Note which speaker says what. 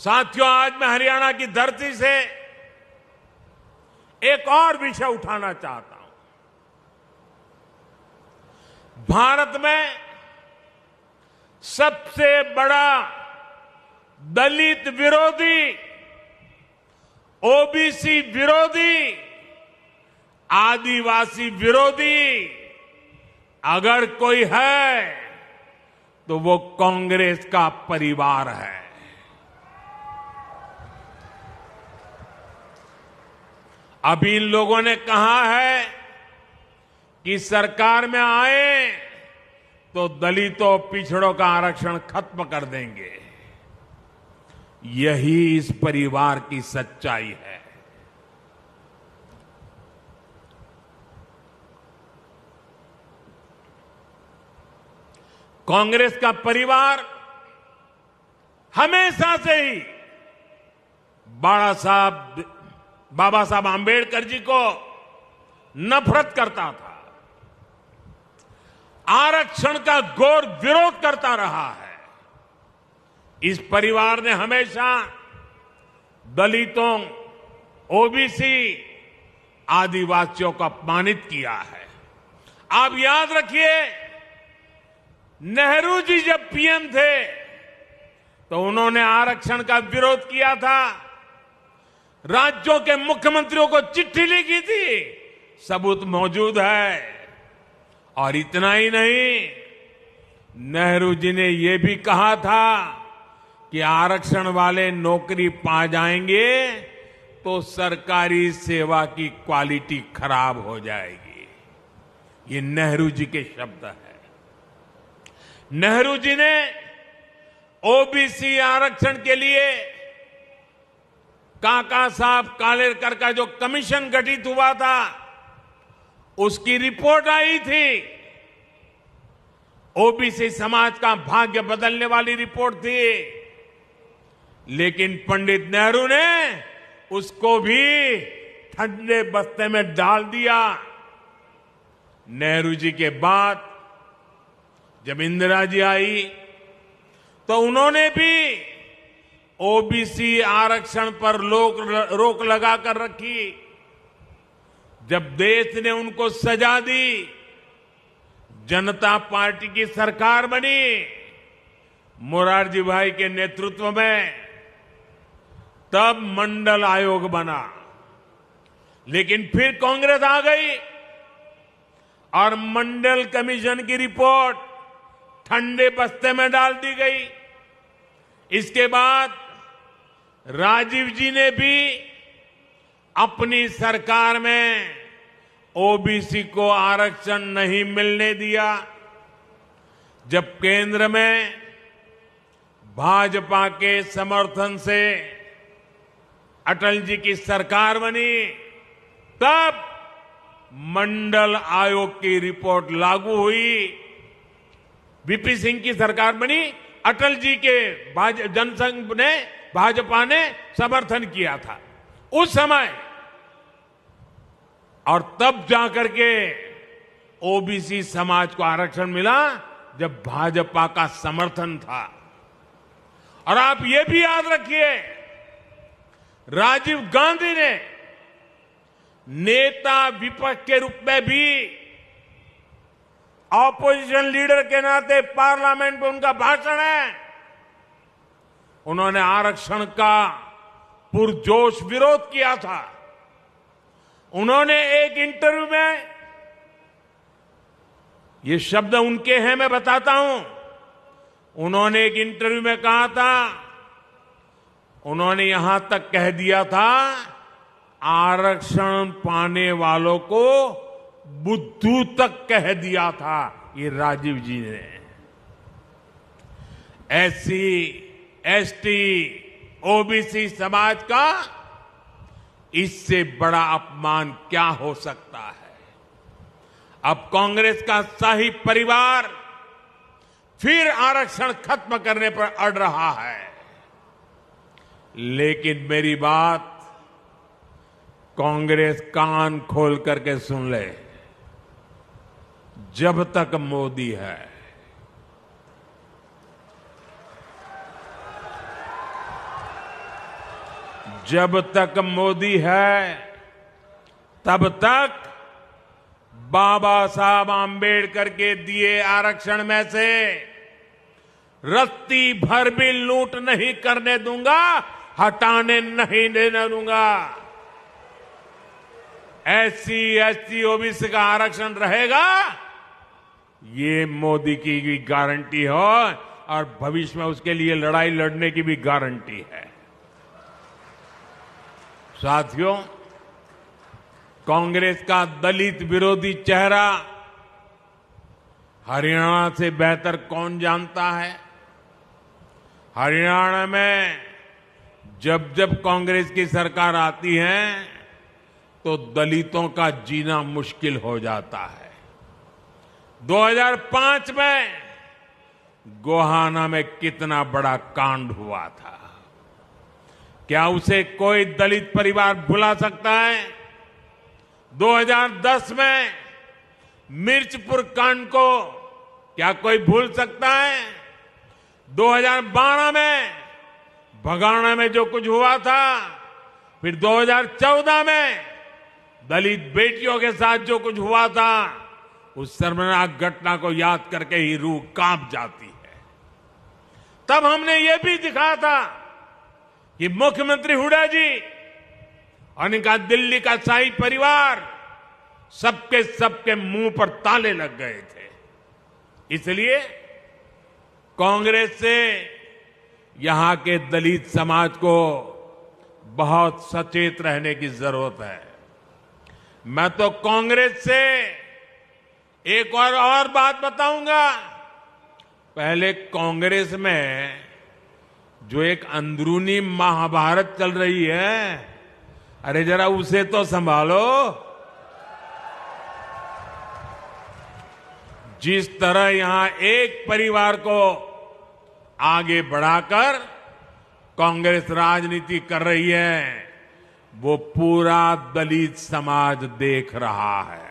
Speaker 1: साथियों, आज मैं हरियाणा की धरती से एक और विषय उठाना चाहता हूं। भारत में सबसे बड़ा दलित विरोधी, ओबीसी विरोधी, आदिवासी विरोधी अगर कोई है तो वो कांग्रेस का परिवार है। अभी इन लोगों ने कहा है कि सरकार में आए तो दलितों पिछड़ों का आरक्षण खत्म कर देंगे। यही इस परिवार की सच्चाई है। कांग्रेस का परिवार हमेशा से ही बाबा साहब आंबेडकर जी को नफरत करता था, आरक्षण का घोर विरोध करता रहा है। इस परिवार ने हमेशा दलितों, ओबीसी, आदिवासियों को अपमानित किया है। आप याद रखिए, नेहरू जी जब पीएम थे तो उन्होंने आरक्षण का विरोध किया था, राज्यों के मुख्यमंत्रियों को चिट्ठी लिखी थी, सबूत मौजूद है। और इतना ही नहीं, नेहरू जी ने यह भी कहा था कि आरक्षण वाले नौकरी पा जाएंगे तो सरकारी सेवा की क्वालिटी खराब हो जाएगी। ये नेहरू जी के शब्द हैं। नेहरू जी ने ओबीसी आरक्षण के लिए काका साहब कालेलकर का जो कमीशन गठित हुआ था, उसकी रिपोर्ट आई थी। ओबीसी समाज का भाग्य बदलने वाली रिपोर्ट थी, लेकिन पंडित नेहरू ने उसको भी ठंडे बस्ते में डाल दिया। नेहरू जी के बाद जब इंदिरा जी आई तो उन्होंने भी ओबीसी आरक्षण पर रोक लगाकर रखी। जब देश ने उनको सजा दी, जनता पार्टी की सरकार बनी, मोरारजी भाई के नेतृत्व में, तब मंडल आयोग बना। लेकिन फिर कांग्रेस आ गई और मंडल कमीशन की रिपोर्ट ठंडे बस्ते में डाल दी गई। इसके बाद राजीव जी ने भी अपनी सरकार में ओबीसी को आरक्षण नहीं मिलने दिया। जब केंद्र में भाजपा के समर्थन से अटल जी की सरकार बनी, तब मंडल आयोग की रिपोर्ट लागू हुई। वीपी सिंह की सरकार बनी, अटल जी के जनसंघ ने, भाजपा ने समर्थन किया था उस समय, और तब जाकर के ओबीसी समाज को आरक्षण मिला जब भाजपा का समर्थन था। और आप ये भी याद रखिए, राजीव गांधी ने नेता विपक्ष के रूप में भी, ऑपोजिशन लीडर के नाते पार्लियामेंट में उनका भाषण है, उन्होंने आरक्षण का पुरजोश विरोध किया था। उन्होंने एक इंटरव्यू में, ये शब्द उनके हैं, मैं बताता हूं, उन्होंने एक इंटरव्यू में कहा था, उन्होंने यहां तक कह दिया था, आरक्षण पाने वालों को बुद्धू तक कह दिया था। ये राजीव जी ने। एससी, एसटी, ओबीसी समाज का इससे बड़ा अपमान क्या हो सकता है। अब कांग्रेस का शाही परिवार फिर आरक्षण खत्म करने पर अड़ रहा है। लेकिन मेरी बात कांग्रेस कान खोल करके सुन ले, जब तक मोदी है, जब तक मोदी है तब तक बाबा साहब आंबेडकर के दिए आरक्षण में से रत्ती भर भी लूट नहीं करने दूंगा, हटाने नहीं देने दूंगा। एससी, एसटी, ओबीसी का आरक्षण रहेगा, ये मोदी की भी गारंटी हो और भविष्य में उसके लिए लड़ाई लड़ने की भी गारंटी है। साथियों, कांग्रेस का दलित विरोधी चेहरा हरियाणा से बेहतर कौन जानता है। हरियाणा में जब जब कांग्रेस की सरकार आती है तो दलितों का जीना मुश्किल हो जाता है। 2005 में गोहाना में कितना बड़ा कांड हुआ था, क्या उसे कोई दलित परिवार भुला सकता है? 2010 में मिर्चपुर कांड को क्या कोई भूल सकता है? 2012 में भगाना में जो कुछ हुआ था, फिर 2014 में दलित बेटियों के साथ जो कुछ हुआ था, उस शर्मनाक घटना को याद करके ही रूह कांप जाती है। तब हमने ये भी दिखाया था कि मुख्यमंत्री हुड्डा जी और इनका दिल्ली का शाही परिवार सबके मुंह पर ताले लग गए थे। इसलिए कांग्रेस से यहां के दलित समाज को बहुत सचेत रहने की जरूरत है। मैं तो कांग्रेस से एक और बात बताऊंगा। पहले कांग्रेस में जो एक अंदरूनी महाभारत चल रही है, अरे जरा उसे तो संभालो। जिस तरह यहां एक परिवार को आगे बढ़ाकर कांग्रेस राजनीति कर रही है, वो पूरा दलित समाज देख रहा है।